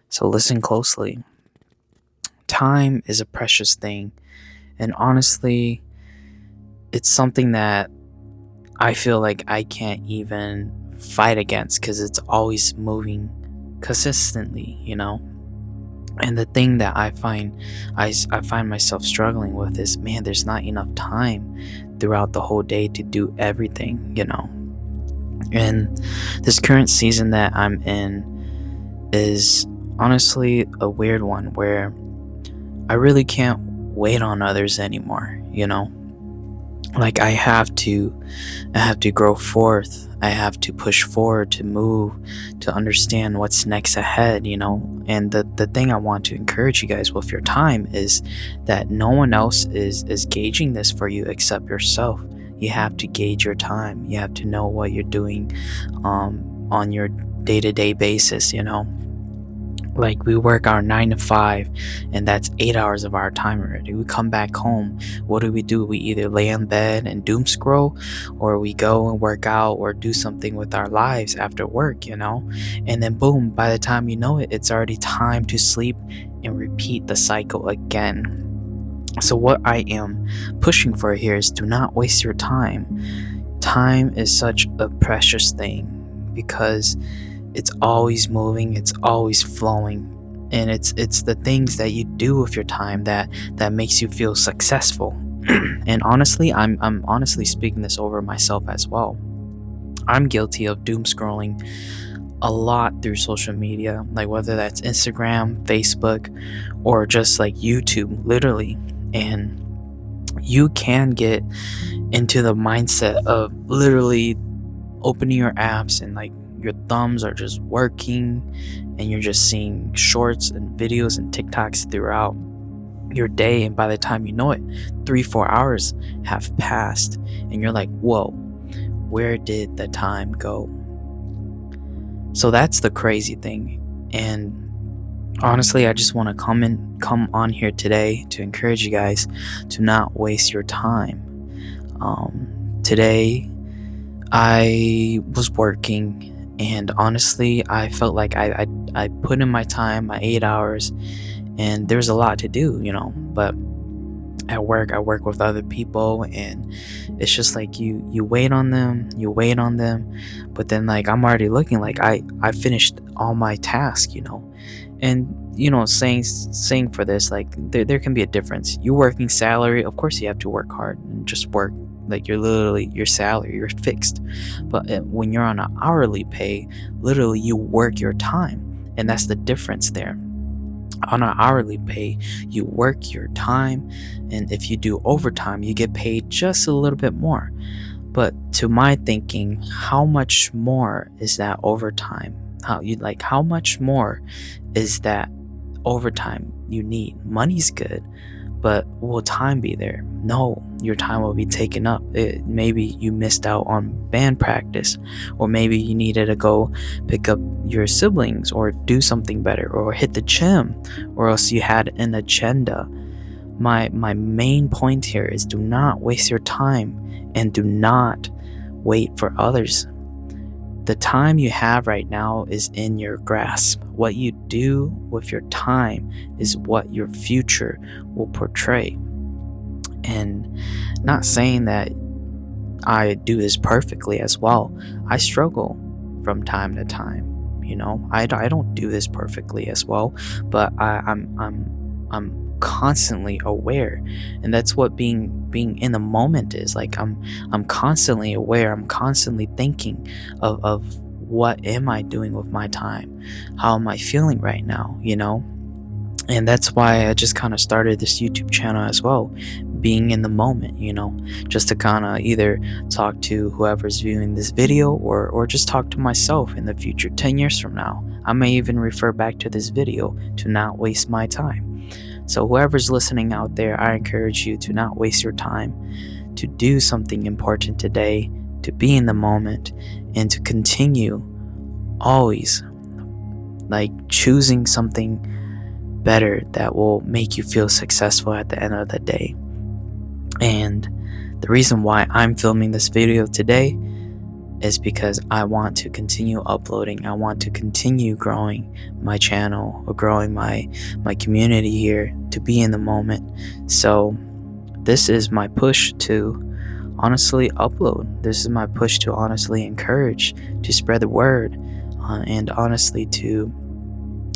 So listen closely. Time is a precious thing, and honestly, it's something that I feel like I can't even fight against because it's always moving consistently. And the thing that I find myself struggling with is, man, there's not enough time throughout the whole day to do everything. And this current season that I'm in is honestly a weird one where I really can't wait on others anymore. Like I have to grow forth. I have to push forward to move, to understand what's next ahead. And the thing I want to encourage you guys with your time is that no one else is gauging this for you except yourself. You have to gauge your time. You have to know what you're doing on your day-to-day basis. Like we work our 9 to 5, and that's 8 hours of our time already. We come back home. What do? We either lay in bed and doom scroll, or we go and work out or do something with our lives after work. And then boom, by the time you know it, it's already time to sleep and repeat the cycle again. So what I am pushing for here is, do not waste your time. Time is such a precious thing because it's always moving, it's always flowing, and it's the things that you do with your time that makes you feel successful. And honestly, I'm honestly speaking this over myself as well. I'm guilty of doom scrolling a lot through social media, like whether that's Instagram, Facebook, or just like YouTube, literally. And you can get into the mindset of literally opening your apps and like your thumbs are just working, and you're just seeing shorts and videos and TikToks throughout your day, and by the time you know it, 3-4 hours have passed, and you're like, whoa, where did the time go? So that's the crazy thing. And honestly, I just want to come on here today to encourage you guys to not waste your time. Today I was working, and honestly, I felt like I put in my time, my 8 hours, and there's a lot to do. But at work, I work with other people, and it's just like you wait on them, but then like I'm already looking like I finished all my tasks. And saying for this, like there can be a difference. You're working salary, of course you have to work hard and just work. Like you're literally, your salary, you're fixed. But when you're on an hourly pay, literally you work your time, and that's the difference there. On an hourly pay, you work your time, and if you do overtime, you get paid just a little bit more. But to my thinking, how much more is that overtime? How much more is that overtime you need? Money's good, but will time be there? No, your time will be taken up. Maybe you missed out on band practice, or maybe you needed to go pick up your siblings or do something better, or hit the gym, or else you had an agenda. My main point here is, do not waste your time, and do not wait for others. The time you have right now is in your grasp. What you do with your time is what your future will portray. And not saying that I do this perfectly as well. I struggle from time to time. I don't do this perfectly as well, but I'm constantly aware, and that's what being in the moment is. Like I'm constantly aware. I'm constantly thinking of what am I doing with my time? How am I feeling right now? And that's why I just kind of started this YouTube channel as well, being in the moment, just to kind of either talk to whoever's viewing this video, or just talk to myself in the future. 10 years from now, I may even refer back to this video to not waste my time. So whoever's listening out there, I encourage you to not waste your time, to do something important today, to be in the moment, and to continue always like choosing something better that will make you feel successful at the end of the day. And the reason why I'm filming this video today is because I want to continue uploading. I want to continue growing my channel or growing my community here, to be in the moment. So this is my push to honestly upload. This is my push to honestly encourage, to spread the word, and honestly to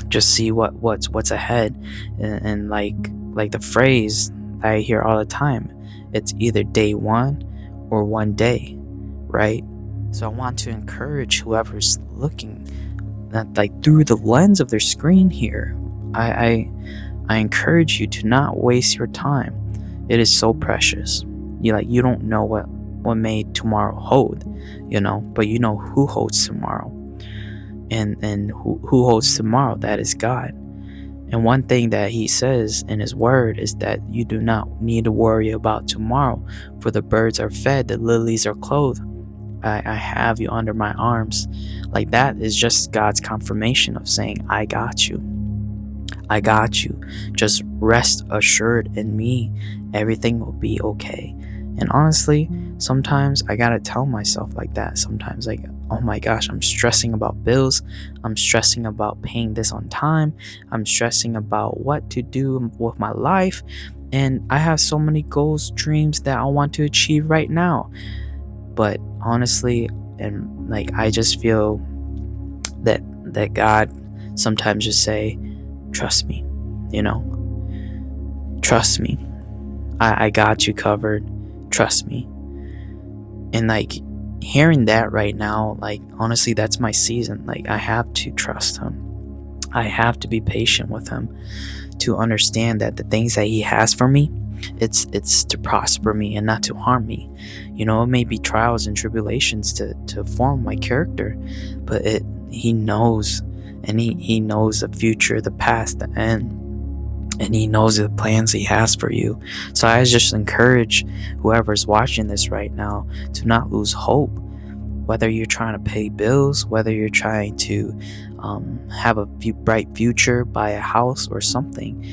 just see what's ahead. And like the phrase that I hear all the time, it's either day one or one day, right? So I want to encourage whoever's looking, that like through the lens of their screen here, I encourage you to not waste your time. It is so precious. You don't know what may tomorrow hold, but you know who holds tomorrow. And who holds tomorrow, that is God. And one thing that he says in his word is that you do not need to worry about tomorrow, for the birds are fed, the lilies are clothed. I have you under my arms. Like, that is just God's confirmation of saying, I got you. I got you. Just rest assured in me. Everything will be okay. And honestly, sometimes I gotta tell myself like that. Sometimes, like, oh my gosh, I'm stressing about bills. I'm stressing about paying this on time. I'm stressing about what to do with my life. And I have so many goals, dreams that I want to achieve right now. But honestly, and like, I just feel that God sometimes just say, trust me, trust me. I got you covered. Trust me. And like, hearing that right now, like, honestly, that's my season. Like, I have to trust him. I have to be patient with him, to understand that the things that he has for me, it's to prosper me and not to harm me. It may be trials and tribulations to form my character, but he knows, and he knows the future, the past, the end, and he knows the plans he has for you. So I just encourage whoever's watching this right now to not lose hope. Whether you're trying to pay bills, whether you're trying to have a bright future, buy a house or something,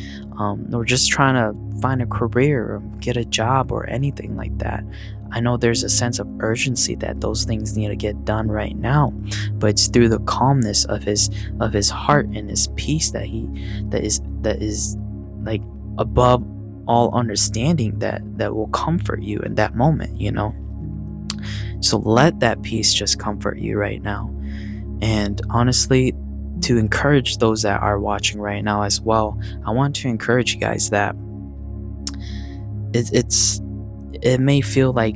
or just trying to find a career or get a job or anything like that. I know there's a sense of urgency that those things need to get done right now, but it's through the calmness of his heart and his peace that is like above all understanding, that will comfort you in that moment. So let that peace just comfort you right now. And honestly, to encourage those that are watching right now as well, I want to encourage you guys that it may feel like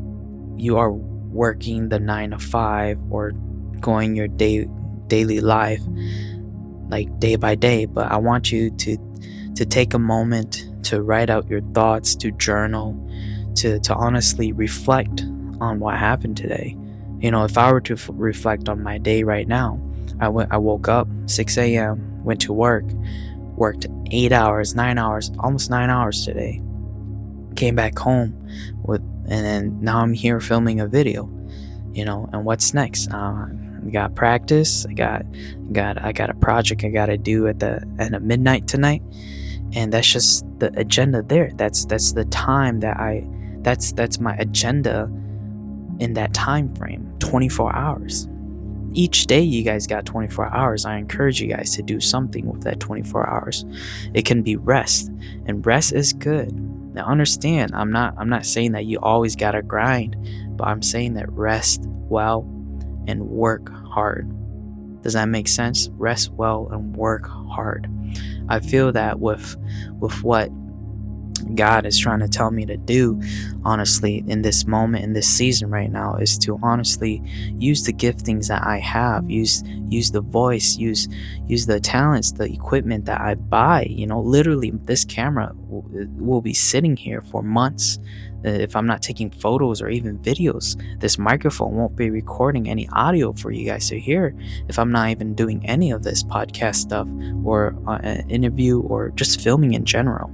you are working the 9 to 5 or going your daily life, like day by day, but I want you to take a moment to write out your thoughts, to journal, to honestly reflect on what happened today. If I were to reflect on my day right now, I woke up 6 a.m., went to worked 8 hours, 9 hours, almost 9 hours today. Came back home and then now I'm here filming a video, and what's next? I got practice. I got a project I gotta do at the end of midnight tonight, and that's just the agenda there. That's the time that's my agenda in that time frame. 24 hours. Each day you guys got 24 hours. I encourage you guys to do something with that 24 hours. It can be rest, and rest is good. Now understand, I'm not saying that you always gotta grind, but I'm saying that rest well and work hard. Does that make sense? Rest well and work hard. I feel that with what God is trying to tell me to do, honestly, in this moment, in this season right now, is to honestly use the giftings that I have, use the voice, use the talents, the equipment that I buy. Literally, this camera will be sitting here for months. If I'm not taking photos or even videos, this microphone won't be recording any audio for you guys to hear if I'm not even doing any of this podcast stuff or an interview or just filming in general.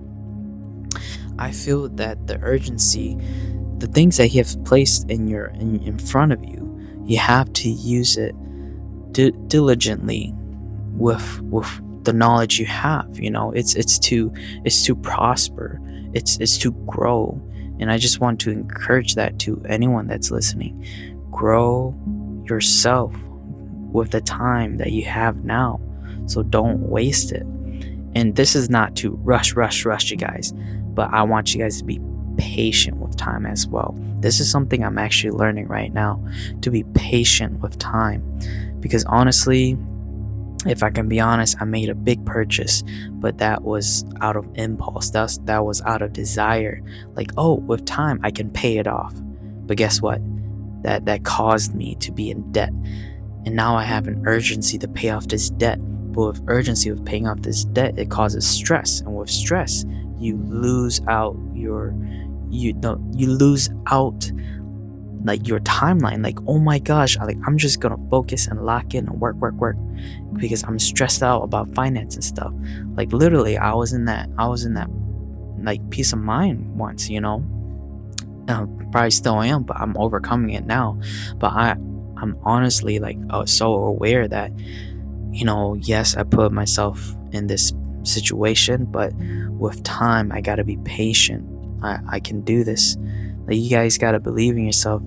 I feel that the urgency, the things that he has placed in front of you, you have to use it diligently with the knowledge you have. It's to prosper. It's to grow. And I just want to encourage that to anyone that's listening. Grow yourself with the time that you have now. So don't waste it. And this is not to rush you guys, but I want you guys to be patient with time as well. This is something I'm actually learning right now, to be patient with time. Because honestly, if I can be honest, I made a big purchase, but that was out of impulse. That was out of desire. Like, oh, with time I can pay it off. But guess what? That caused me to be in debt. And now I have an urgency to pay off this debt. But with urgency of paying off this debt, it causes stress. And with stress, you lose out like your timeline. Like, oh my gosh, I'm just gonna focus and lock in and work because I'm stressed out about finance and stuff. Like literally I was in that like peace of mind once, probably still am, but I'm overcoming it now. But I'm honestly like so aware that, yes, I put myself in this situation, but with time I gotta be patient. I can do this. Like, you guys gotta believe in yourself.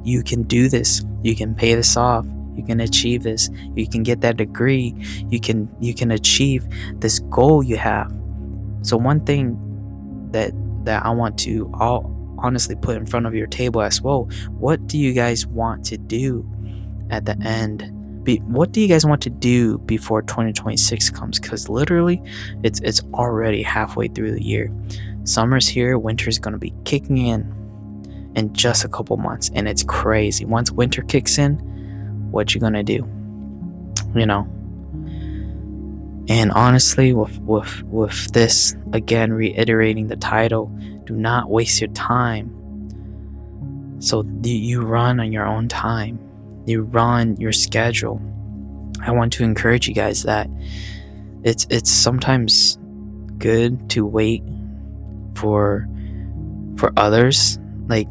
You can do this. You can pay this off. You can achieve this. You can get that degree. You can achieve this goal you have. So one thing that I want to honestly put in front of your table as well. What do you guys want to do at the end? What do you guys want to do before 2026 comes? Because literally, it's already halfway through the year. Summer's here. Winter's gonna be kicking in just a couple months, and it's crazy. Once winter kicks in, what you gonna do? And honestly, with this, again, reiterating the title, do not waste your time. So you run on your own time. You run your schedule. I want to encourage you guys that it's sometimes good to wait for others. Like,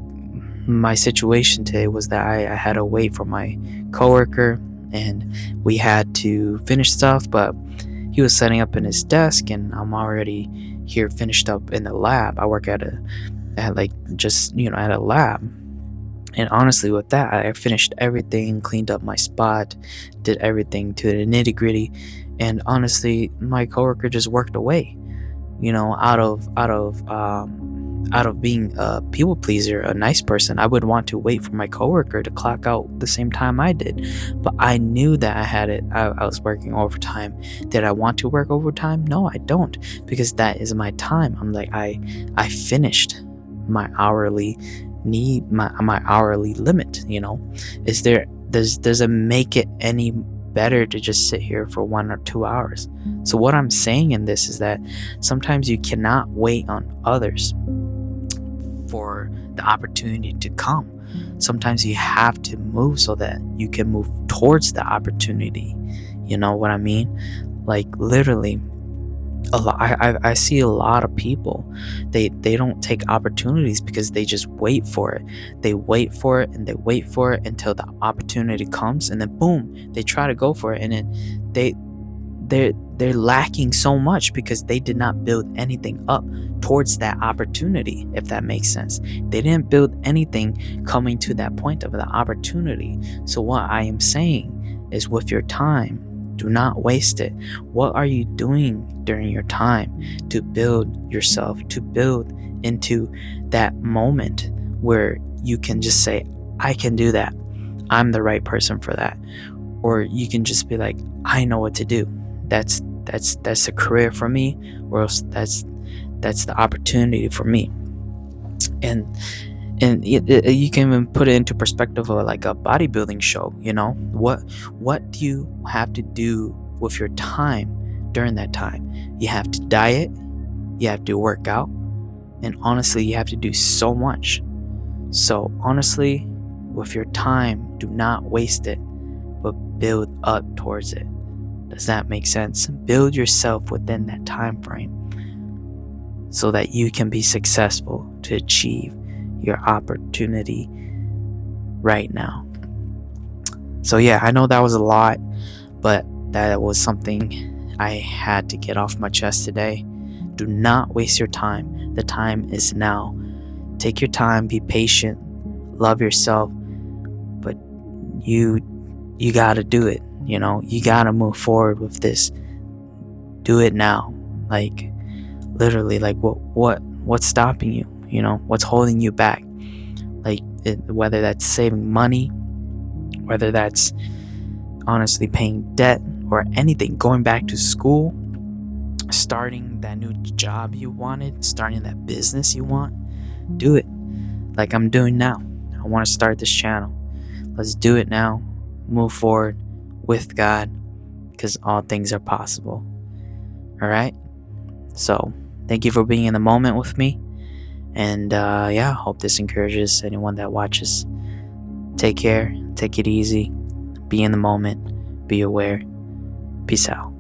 my situation today was that I had to wait for my coworker, and we had to finish stuff, but he was setting up in his desk, and I'm already here finished up in the lab. I work at a lab. And honestly, with that, I finished everything, cleaned up my spot, did everything to the nitty gritty. And honestly, my coworker just worked away, out of being a people pleaser, a nice person. I would want to wait for my coworker to clock out the same time I did. But I knew that I had it. I was working overtime. Did I want to work overtime? No, I don't, because that is my time. I'm like, I finished my hourly need, my hourly limit. Does it make it any better to just sit here for 1 or 2 hours? So what I'm saying in this is that sometimes you cannot wait on others for the opportunity to come. Sometimes you have to move so that you can move towards the opportunity. You know what I mean? Like, literally, I see a lot of people, they don't take opportunities because they just wait for it. They wait for it and they wait for it until the opportunity comes, and then boom, they try to go for it, and then they're lacking so much because they did not build anything up towards that opportunity, if that makes sense. They didn't build anything coming to that point of the opportunity. So what I am saying is, with your time, do not waste it. What are you doing during your time to build yourself, to build into that moment where you can just say, I can do that. I'm the right person for that. Or you can just be like, I know what to do. That's a career for me, or else that's the opportunity for me. And you can even put it into perspective of like a bodybuilding show. What do you have to do with your time during that time? You have to diet, you have to work out, and honestly, you have to do so much. So honestly, with your time, do not waste it, but build up towards it. Does that make sense? Build yourself within that time frame so that you can be successful to achieve your opportunity right now. So yeah, I know that was a lot, but that was something I had to get off my chest today. Do not waste your time. The time is now. Take your time, be patient, love yourself, but you you gotta do it. You gotta move forward with this. Do it now. Like, literally, like, what's stopping you? What's holding you back? Like, whether that's saving money, whether that's honestly paying debt, or anything, going back to school, starting that new job you wanted, starting that business you want. Do it like I'm doing now. I want to start this channel. Let's do it now. Move forward with God, because all things are possible. All right. So thank you for being in the moment with me. And yeah, hope this encourages anyone that watches. Take care. Take it easy. Be in the moment. Be aware. Peace out.